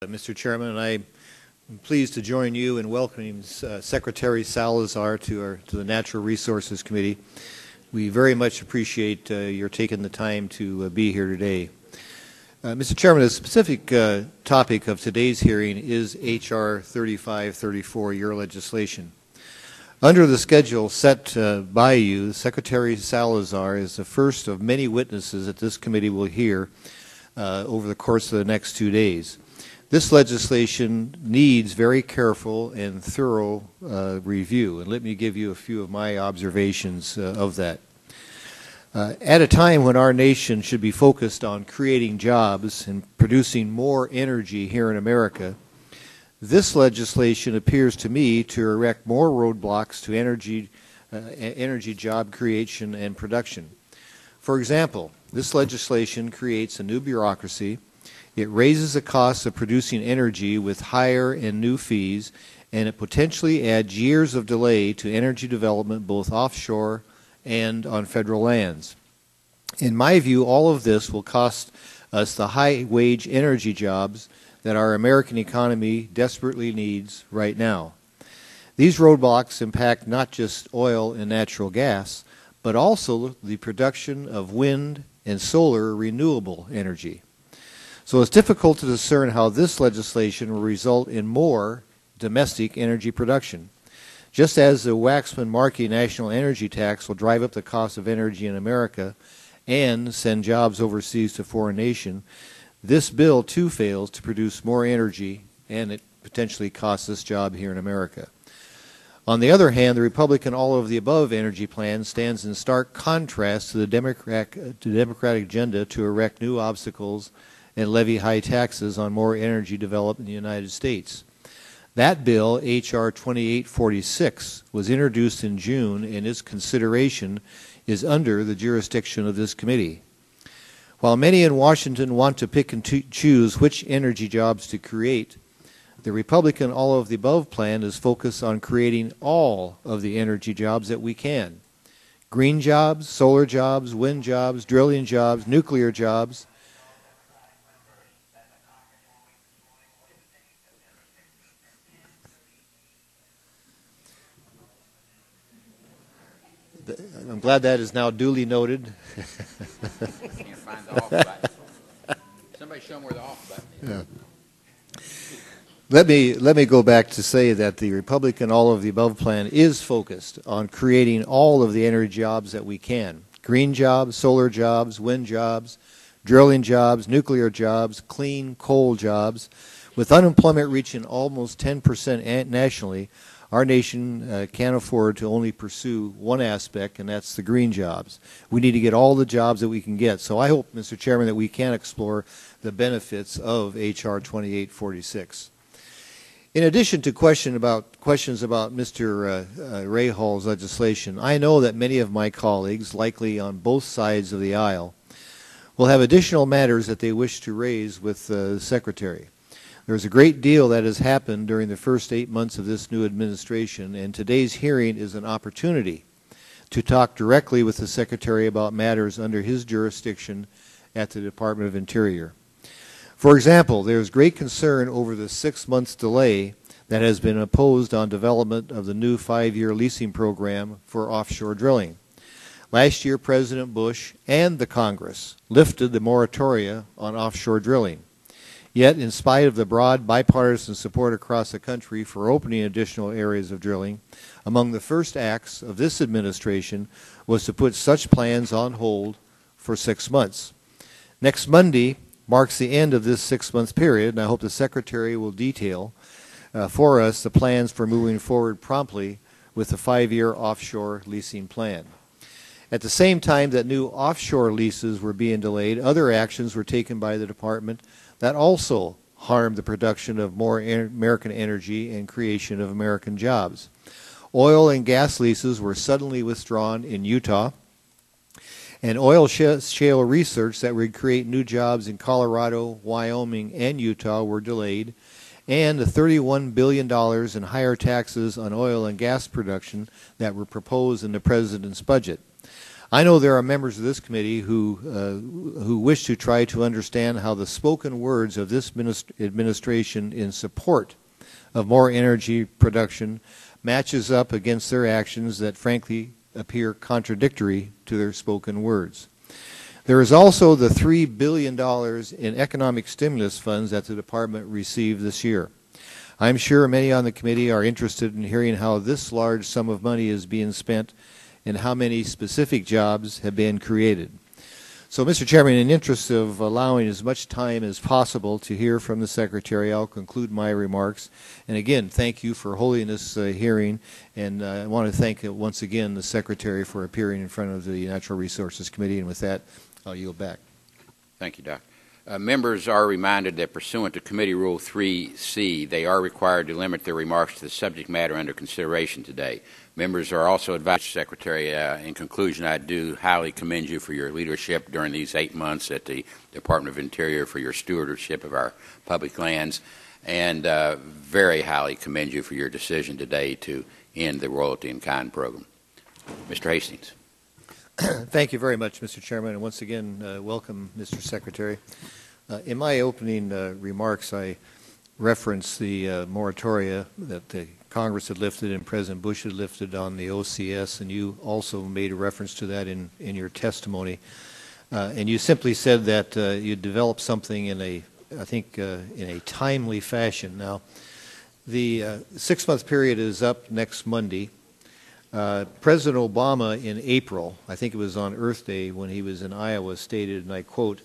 Mr. Chairman, and I'm pleased to join you in welcoming Secretary Salazar to the Natural Resources Committee. We very much appreciate your taking the time to be here today. Mr. Chairman, the specific topic of today's hearing is H.R. 3534, your legislation. Under the schedule set by you, Secretary Salazar is the first of many witnesses that this committee will hear over the course of the next 2 days. This legislation needs very careful and thorough review, and let me give you a few of my observations of that. At a time when our nation should be focused on creating jobs and producing more energy here in America, this legislation appears to me to erect more roadblocks to energy job creation and production. For example, this legislation creates a new bureaucracy. It raises the cost of producing energy with higher and new fees, and it potentially adds years of delay to energy development both offshore and on federal lands. In my view, all of this will cost us the high-wage energy jobs that our American economy desperately needs right now. These roadblocks impact not just oil and natural gas, but also the production of wind and solar renewable energy. So it's difficult to discern how this legislation will result in more domestic energy production. Just as the Waxman-Markey national energy tax will drive up the cost of energy in America and send jobs overseas to foreign nations, this bill too fails to produce more energy, and it potentially costs us jobs here in America. On the other hand, the Republican all-of-the-above energy plan stands in stark contrast to the Democratic agenda to erect new obstacles and levy high taxes on more energy developed in the United States. That bill, H.R. 2846, was introduced in June, and its consideration is under the jurisdiction of this committee. While many in Washington want to pick and choose which energy jobs to create, the Republican all-of-the-above plan is focused on creating all of the energy jobs that we can. Green jobs, solar jobs, wind jobs, drilling jobs, nuclear jobs. I'm glad that is now duly noted. Can't find the off button. Somebody show them where the off button is. Yeah. Let me go back to say that the Republican all-of-the-above plan is focused on creating all of the energy jobs that we can. Green jobs, solar jobs, wind jobs, drilling jobs, nuclear jobs, clean coal jobs. With unemployment reaching almost 10% nationally, our nation can't afford to only pursue one aspect, and that's the green jobs. We need to get all the jobs that we can get. So I hope, Mr. Chairman, that we can explore the benefits of H.R. 2846. In addition to questions about Mr. Rahall's legislation, I know that many of my colleagues, likely on both sides of the aisle, will have additional matters that they wish to raise with the Secretary. There's a great deal that has happened during the first 8 months of this new administration, and today's hearing is an opportunity to talk directly with the Secretary about matters under his jurisdiction at the Department of Interior. For example, there's great concern over the 6 months delay that has been imposed on development of the new 5-year leasing program for offshore drilling. Last year, President Bush and the Congress lifted the moratoria on offshore drilling. Yet, in spite of the broad bipartisan support across the country for opening additional areas of drilling, among the first acts of this administration was to put such plans on hold for 6 months. Next Monday marks the end of this 6-month period, and I hope the Secretary will detail for us the plans for moving forward promptly with the 5-year offshore leasing plan. At the same time that new offshore leases were being delayed, other actions were taken by the Department that also harmed the production of more American energy and creation of American jobs. Oil and gas leases were suddenly withdrawn in Utah, and oil shale research that would create new jobs in Colorado, Wyoming, and Utah were delayed, and the $31 billion in higher taxes on oil and gas production that were proposed in the President's budget. I know there are members of this committee who wish to try to understand how the spoken words of this administration in support of more energy production matches up against their actions that frankly appear contradictory to their spoken words. There is also the $3 billion in economic stimulus funds that the department received this year. I'm sure many on the committee are interested in hearing how this large sum of money is being spent and how many specific jobs have been created. So, Mr. Chairman, in the interest of allowing as much time as possible to hear from the Secretary, I'll conclude my remarks. And again, thank you for holding this hearing. And I want to thank once again the Secretary for appearing in front of the Natural Resources Committee. And with that, I'll yield back. Thank you, Doc. Members are reminded that pursuant to Committee Rule 3C, they are required to limit their remarks to the subject matter under consideration today. Members are also advised, Secretary, in conclusion, I do highly commend you for your leadership during these 8 months at the Department of Interior, for your stewardship of our public lands, and very highly commend you for your decision today to end the royalty in kind program. Mr. Hastings. Thank you very much, Mr. Chairman, and once again, welcome, Mr. Secretary. In my opening remarks, I referenced the moratoria that the Congress had lifted and President Bush had lifted on the OCS, and you also made a reference to that in your testimony. And you simply said that you developed something in a, I think, in a timely fashion. Now, the 6-month period is up next Monday. President Obama in April, I think it was on Earth Day when he was in Iowa, stated, and I quote,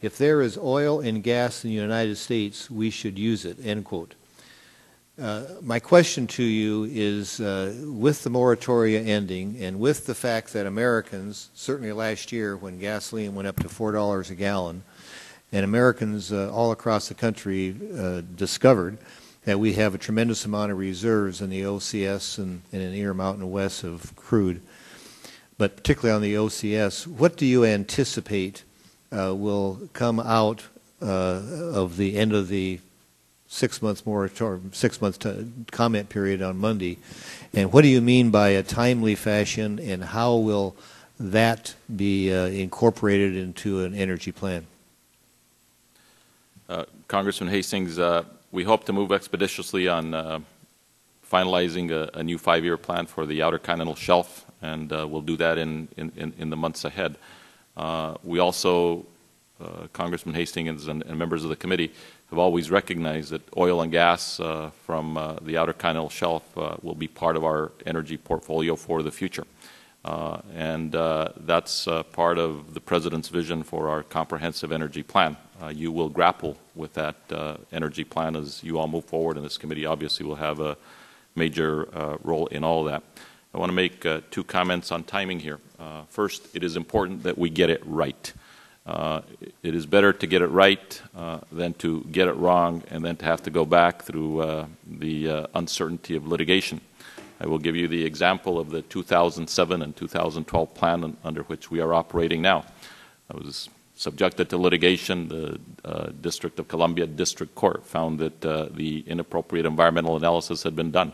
"If there is oil and gas in the United States, we should use it," end quote. My question to you is, with the moratoria ending and with the fact that Americans, certainly last year when gasoline went up to $4 a gallon, and Americans all across the country discovered that we have a tremendous amount of reserves in the OCS and in the Intermountain West of crude, but particularly on the OCS, what do you anticipate will come out of the end of the 6-month moratorium, 6-month comment period on Monday, and what do you mean by a timely fashion, and how will that be incorporated into an energy plan? Congressman Hastings, we hope to move expeditiously on finalizing a new 5-year plan for the Outer Continental Shelf, and we'll do that in the months ahead. We also, Congressman Hastings and members of the committee, have always recognized that oil and gas from the Outer Continental Shelf will be part of our energy portfolio for the future. And that's part of the President's vision for our comprehensive energy plan. You will grapple with that energy plan as you all move forward, and this committee obviously will have a major role in all of that. I want to make 2 comments on timing here. First, it is important that we get it right. It is better to get it right than to get it wrong and then to have to go back through the uncertainty of litigation. I will give you the example of the 2007 and 2012 plan under which we are operating now. I was subjected to litigation. The District of Columbia District Court found that the inappropriate environmental analysis had been done.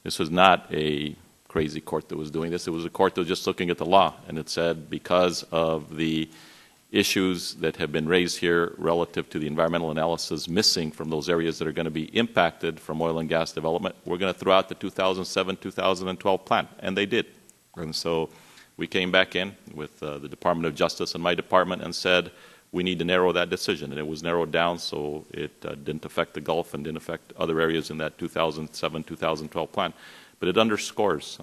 This was not a crazy court that was doing this. It was a court that was just looking at the law, and it said because of the issues that have been raised here relative to the environmental analysis missing from those areas that are going to be impacted from oil and gas development, we're going to throw out the 2007-2012 plan, and they did. And so we came back in with the Department of Justice and my department and said we need to narrow that decision, and it was narrowed down so it didn't affect the Gulf and didn't affect other areas in that 2007-2012 plan. But it underscores,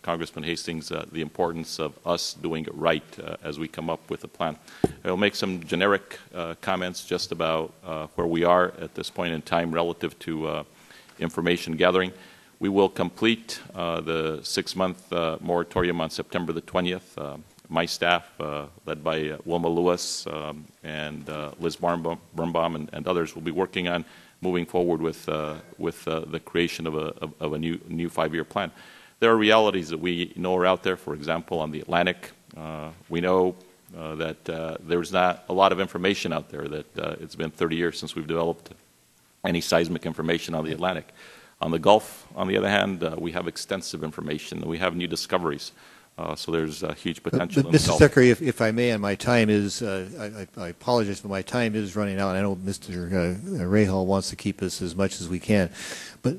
Congressman Hastings, the importance of us doing it right as we come up with a plan. I'll make some generic comments just about where we are at this point in time relative to information gathering. We will complete the 6-month moratorium on September the 20th. My staff, led by Wilma Lewis and Liz Birnbaum and others, will be working on moving forward with the creation of a new 5-year plan. There are realities that we know are out there. For example, on the Atlantic, we know that there's not a lot of information out there, that it's been 30 years since we've developed any seismic information on the Atlantic. On the Gulf, on the other hand, we have extensive information. We have new discoveries. So there's huge potential. But Mr. Secretary, if I may, and my time is, I apologize, but my time is running out. I know Mr. Rahal wants to keep us as much as we can. But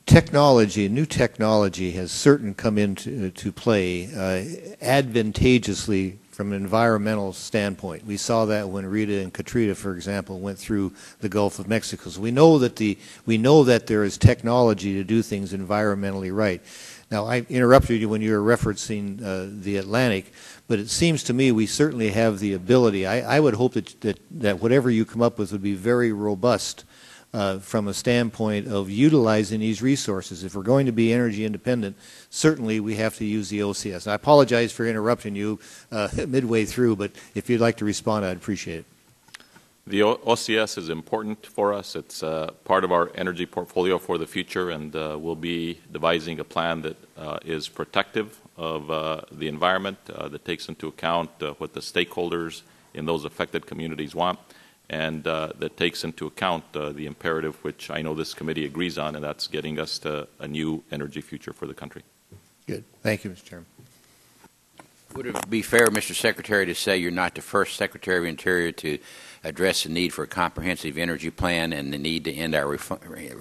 technology, new technology has certain come into play advantageously from an environmental standpoint. We saw that when Rita and Katrina, for example, went through the Gulf of Mexico. So we know that there is technology to do things environmentally right. Now, I interrupted you when you were referencing the Atlantic, but it seems to me we certainly have the ability. I would hope that whatever you come up with would be very robust from a standpoint of utilizing these resources. If we're going to be energy independent, certainly we have to use the OCS. And I apologize for interrupting you midway through, but if you'd like to respond, I'd appreciate it. The OCS is important for us. It's part of our energy portfolio for the future, and we'll be devising a plan that is protective of the environment, that takes into account what the stakeholders in those affected communities want, and that takes into account the imperative which I know this committee agrees on, and that's getting us to a new energy future for the country. Good. Thank you, Mr. Chairman. Would it be fair, Mr. Secretary, to say you're not the first Secretary of Interior to address the need for a comprehensive energy plan and the need to end our reliance